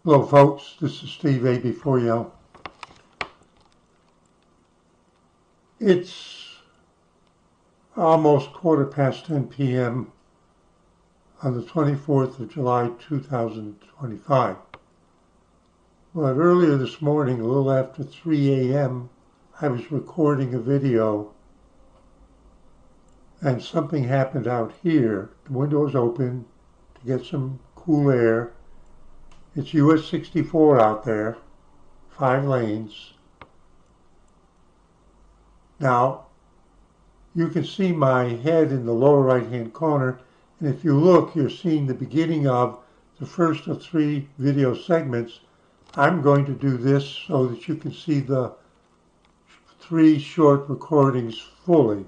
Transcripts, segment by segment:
Hello folks, this is Steve A. Before you. It's almost 10:15 p.m. on the 24th of July 2025. But earlier this morning, a little after 3 a.m., I was recording a video and something happened out here. The window was open to get some cool air. It's US64 out there, 5 lanes. Now, you can see my head in the lower right-hand corner, and if you look, you're seeing the beginning of the first of 3 video segments. I'm going to do this so that you can see the 3 short recordings fully.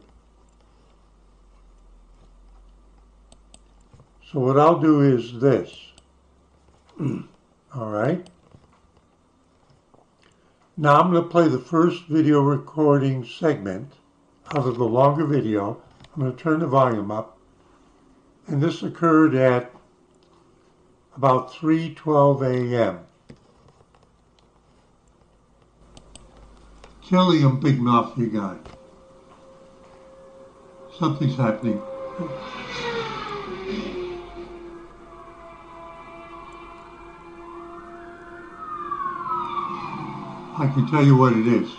So what I'll do is this. All right. Now I'm going to play the first video recording segment out of the longer video. I'm going to turn the volume up. And this occurred at about 3:12 a.m. Kelly, I'm big mafia guy. Something's happening. I can tell you what it is.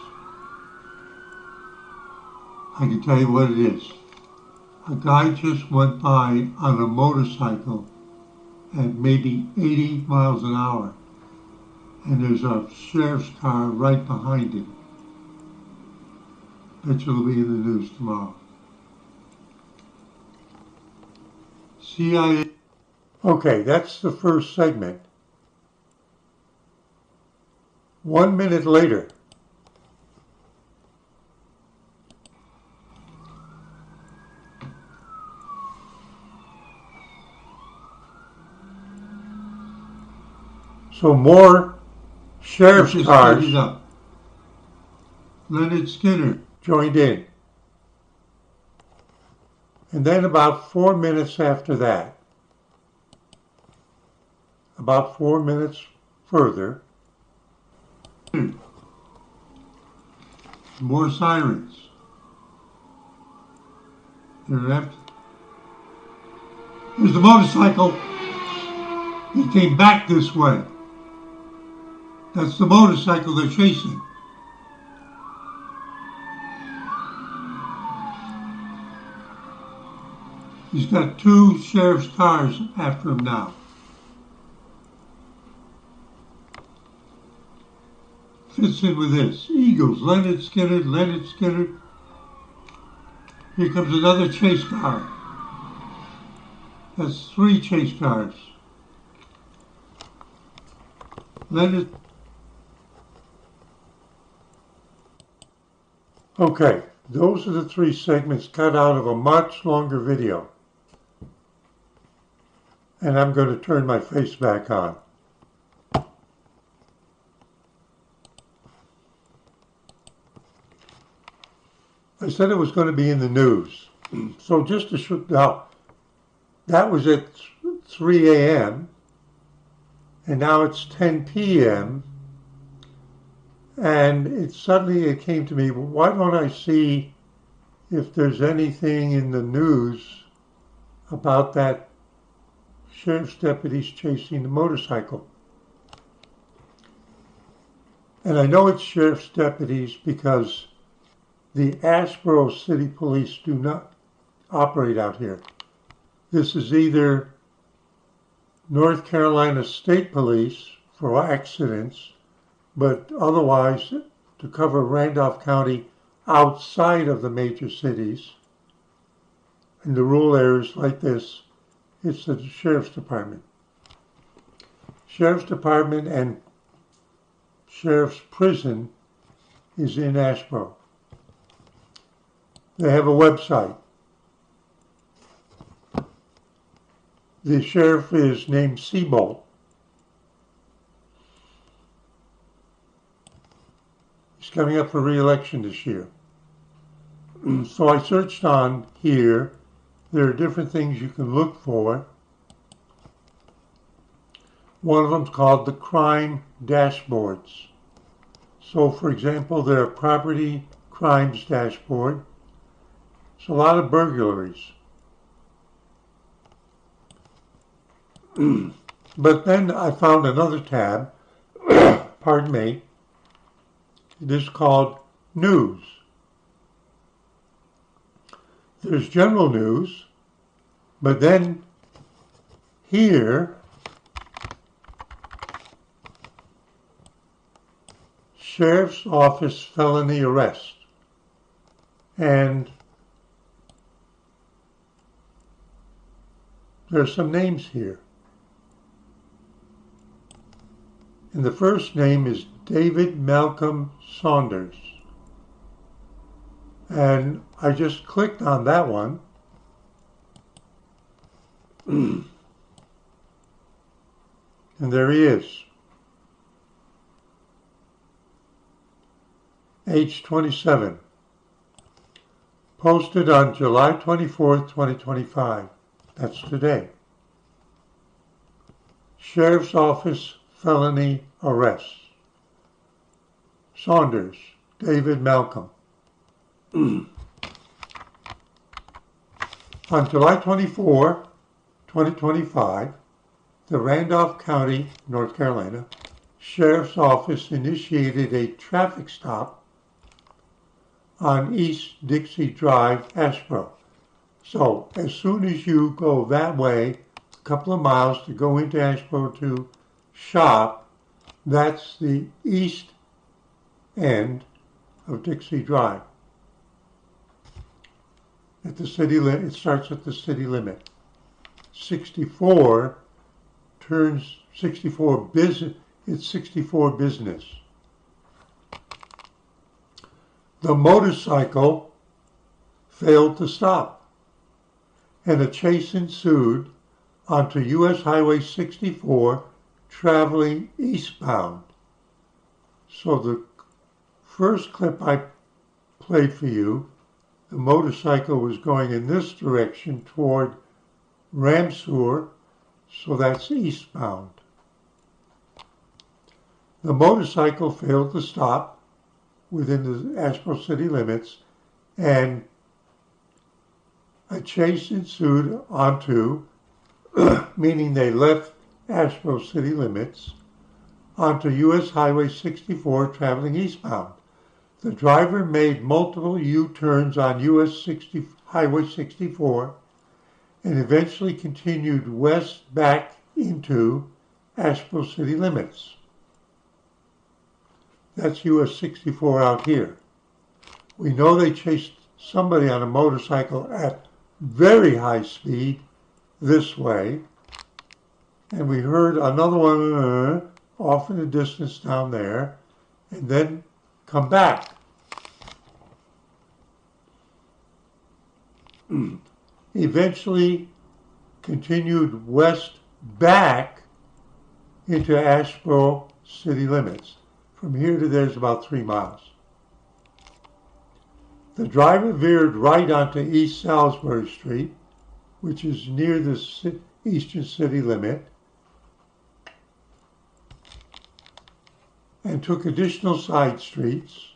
A guy just went by on a motorcycle at maybe 80 miles an hour, and there's a sheriff's car right behind him. Bet you it'll be in the news tomorrow. CIA. Okay, that's the first segment. 1 minute later, so more sheriff's cars. Leonard Skinner joined in. And then about 4 minutes after that, about 4 minutes further, more sirens. There's the motorcycle. He came back this way. That's the motorcycle they're chasing. He's got 2 sheriff's cars after him now. Fits in with this. Eagles, Leonard Skinner. Here comes another chase car. That's 3 chase cars. Leonard. Okay, those are the 3 segments cut out of a much longer video. And I'm going to turn my face back on. I said it was going to be in the news. So just to show, now, that was at 3 a.m. and now it's 10 p.m. And suddenly it came to me, well, why don't I see if there's anything in the news about that sheriff's deputies chasing the motorcycle. And I know it's sheriff's deputies because the Asheboro City Police do not operate out here. This is either North Carolina State Police for accidents, but otherwise to cover Randolph County outside of the major cities. In the rural areas like this, it's the Sheriff's Department. Sheriff's Department and Sheriff's Prison is in Asheboro. They have a website. The sheriff is named Seabolt. He's coming up for re-election this year. So I searched on here. There are different things you can look for. One of them is called the crime dashboards. So, for example, their property crimes dashboard. It's a lot of burglaries. But then I found another tab, pardon me, it is called News. There's general news, but then here, Sheriff's Office felony arrest. And there's some names here. And the first name is David Malcolm Saunders. And I just clicked on that one. And there he is. Age 27. Posted on July 24th, 2025. That's today. Sheriff's Office felony arrest. Saunders, David Malcolm. On July 24, 2025, the Randolph County, North Carolina, Sheriff's Office initiated a traffic stop on East Dixie Drive, Asheboro. So as soon as you go that way, a couple of miles to go into Asheboro to shop, that's the east end of Dixie Drive. At the city limit, it starts at the city limit. 64 turns 64 business. It's 64 business. The motorcycle failed to stop, and a chase ensued onto US Highway 64 traveling eastbound. So the first clip I played for you, the motorcycle was going in this direction toward Ramseur, so that's eastbound. The motorcycle failed to stop within the Asheboro city limits, and a chase ensued onto, meaning they left Asheboro city limits, onto US Highway 64 traveling eastbound. The driver made multiple U-turns on Highway 64 and eventually continued west back into Asheboro city limits. That's US 64 out here. We know they chased somebody on a motorcycle at very high speed this way, and we heard another one off in the distance down there, and then come back. Eventually continued west back into Asheboro city limits. From here to there is about 3 miles. The driver veered right onto East Salisbury Street, which is near the eastern city limit, and took additional side streets,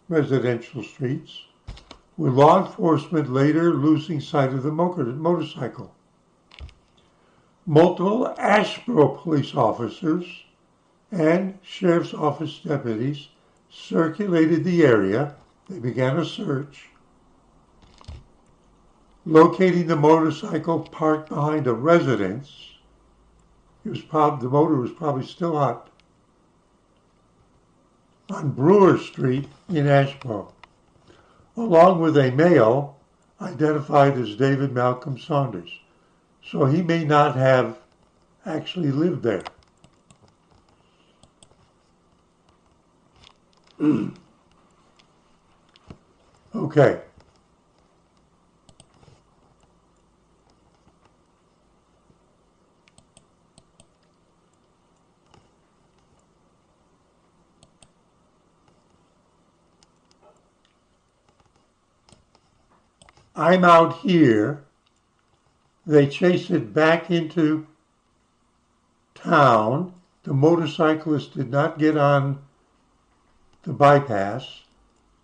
residential streets, with law enforcement later losing sight of the motorcycle. Multiple Asheboro police officers and Sheriff's Office deputies circulated the area. They began a search, locating the motorcycle parked behind a residence. The motor was probably still hot, on Brewer Street in Asheboro, along with a male identified as David Malcolm Saunders. So he may not have actually lived there. Okay. I'm out here. They chase it back into town. The motorcyclist did not get on the bypass,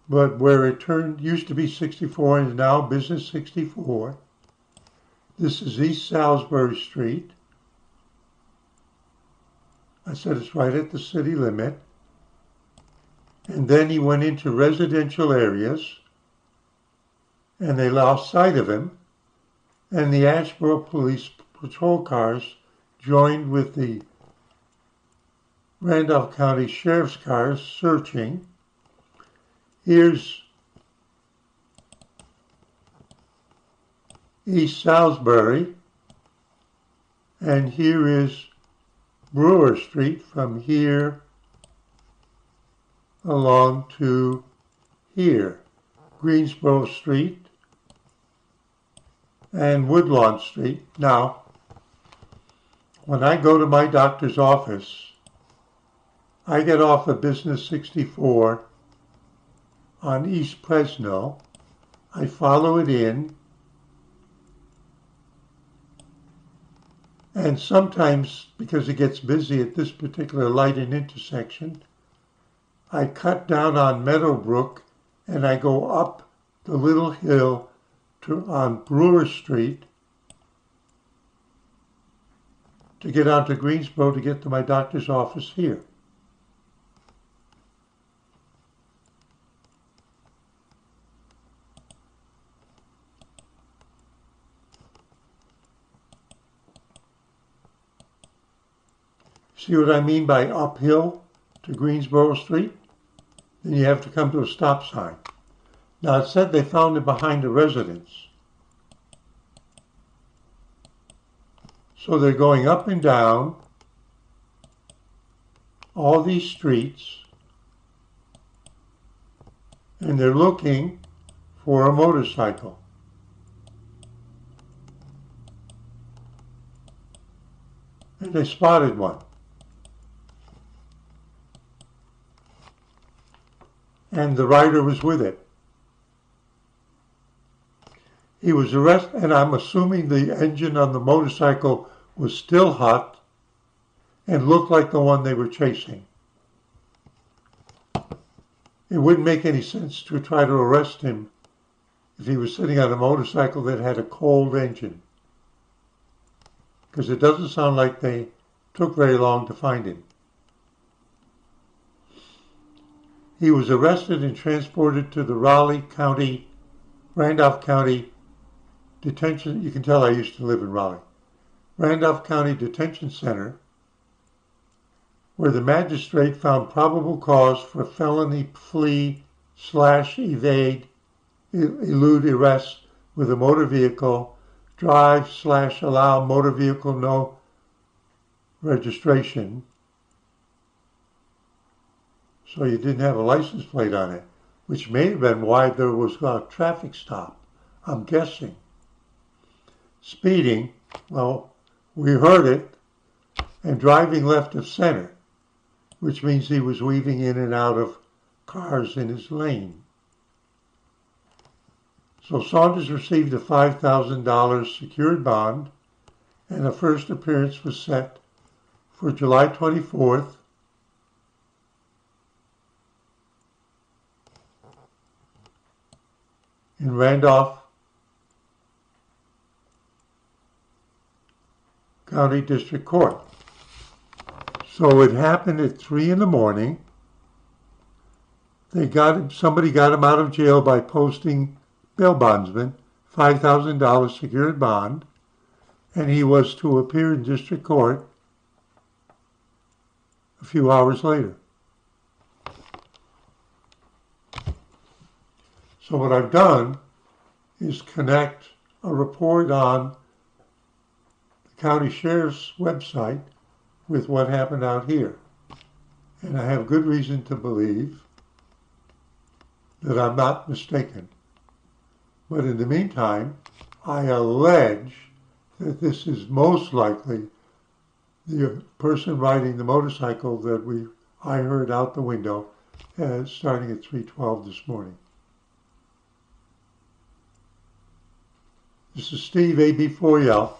but where it used to be 64 and is now Business 64. This is East Salisbury Street. I said it's right at the city limit. And then he went into residential areas, and they lost sight of him. And the Asheboro Police patrol cars joined with the Randolph County Sheriff's cars searching. Here's East Salisbury, and here is Brewer Street from here along to here, Greensboro Street and Woodlawn Street. Now, when I go to my doctor's office, I get off of Business 64 on East Fresno. I follow it in, and sometimes, because it gets busy at this particular light and intersection, I cut down on Meadowbrook and I go up the little hill on Brewer Street to get onto Greensboro to get to my doctor's office here. See what I mean by uphill to Greensboro Street? Then you have to come to a stop sign. Now it said they found it behind a residence. So they're going up and down all these streets, and they're looking for a motorcycle. And they spotted one. And the rider was with it. He was arrested, and I'm assuming the engine on the motorcycle was still hot and looked like the one they were chasing. It wouldn't make any sense to try to arrest him if he was sitting on a motorcycle that had a cold engine, because it doesn't sound like they took very long to find him. He was arrested and transported to the Randolph County Detention. You can tell I used to live in Raleigh. Randolph County Detention Center, where the magistrate found probable cause for felony flee/elude arrest with a motor vehicle, drive/allow motor vehicle no registration. So you didn't have a license plate on it, which may have been why there was a traffic stop, I'm guessing. Speeding, well, we heard it, and driving left of center, which means he was weaving in and out of cars in his lane. So Saunders received a $5,000 secured bond, and a first appearance was set for July 24th, in Randolph County District Court. So it happened at 3 a.m. Somebody got him out of jail by posting bail bondsman, $5,000 secured bond, and he was to appear in district court a few hours later. So what I've done is connect a report on the county sheriff's website with what happened out here. And I have good reason to believe that I'm not mistaken. But in the meantime, I allege that this is most likely the person riding the motorcycle that I heard out the window starting at 3:12 this morning. This is Steve A.B. Foyel,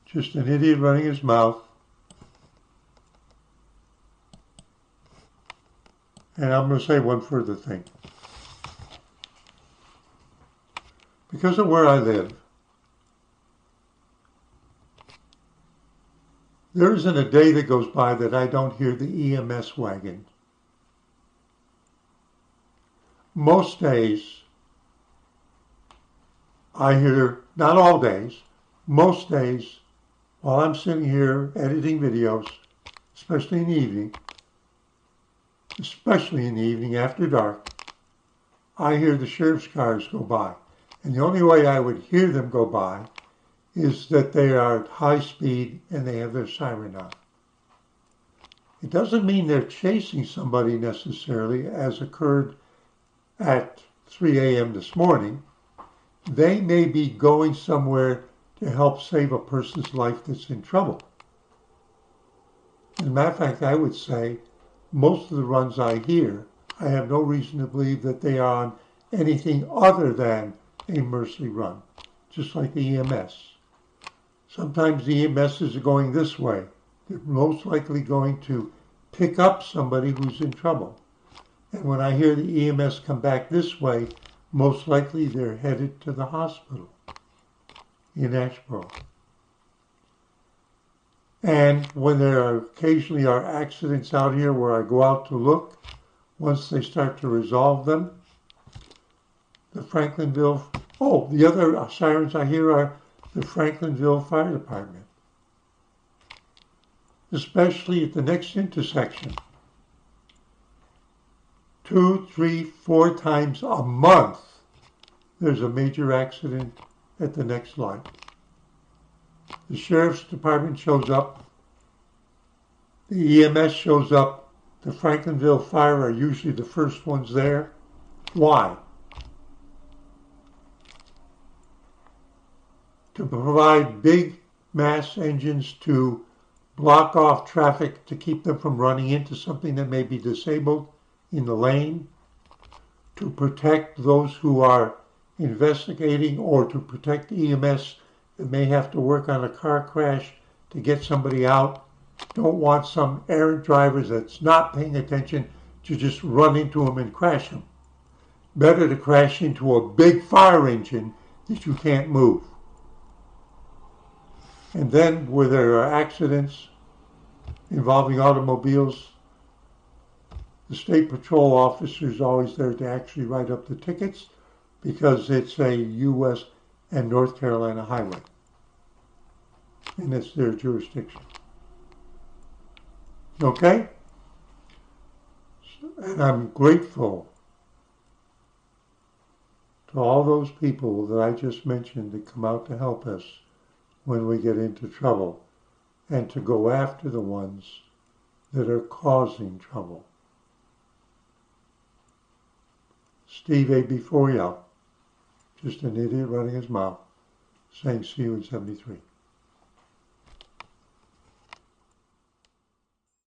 just an idiot running his mouth And I'm going to say one further thing. Because of where I live, there isn't a day that goes by that I don't hear the EMS wagon. Most days, I hear, not all days, most days, while I'm sitting here editing videos, especially in the evening after dark, I hear the sheriff's cars go by. And the only way I would hear them go by is that they are at high speed and they have their siren on. It doesn't mean they're chasing somebody necessarily, as occurred at 3 a.m. this morning. They may be going somewhere to help save a person's life that's in trouble. As a matter of fact, I would say most of the runs I hear, I have no reason to believe that they are on anything other than a mercy run, just like the EMS. Sometimes the EMSs are going this way. They're most likely going to pick up somebody who's in trouble. And when I hear the EMS come back this way, most likely they're headed to the hospital in Asheboro. And when there occasionally are accidents out here where I go out to look, once they start to resolve them, the the other sirens I hear are the Franklinville Fire Department. Especially at the next intersection. 2, 3, 4 times a month, there's a major accident at the next light. The sheriff's department shows up, the EMS shows up, the Franklinville Fire are usually the first ones there. Why? To provide big mass engines to block off traffic to keep them from running into something that may be disabled in the lane, to protect those who are investigating, or to protect EMS that may have to work on a car crash to get somebody out. Don't want some errant drivers that's not paying attention to just run into them and crash them. Better to crash into a big fire engine that you can't move. And then where there are accidents involving automobiles, the state patrol officer is always there to actually write up the tickets because it's a U.S. and North Carolina highway. And it's their jurisdiction. Okay? And I'm grateful to all those people that I just mentioned that come out to help us when we get into trouble, and to go after the ones that are causing trouble. Steve AB4, just an idiot running his mouth, saying see you in 73.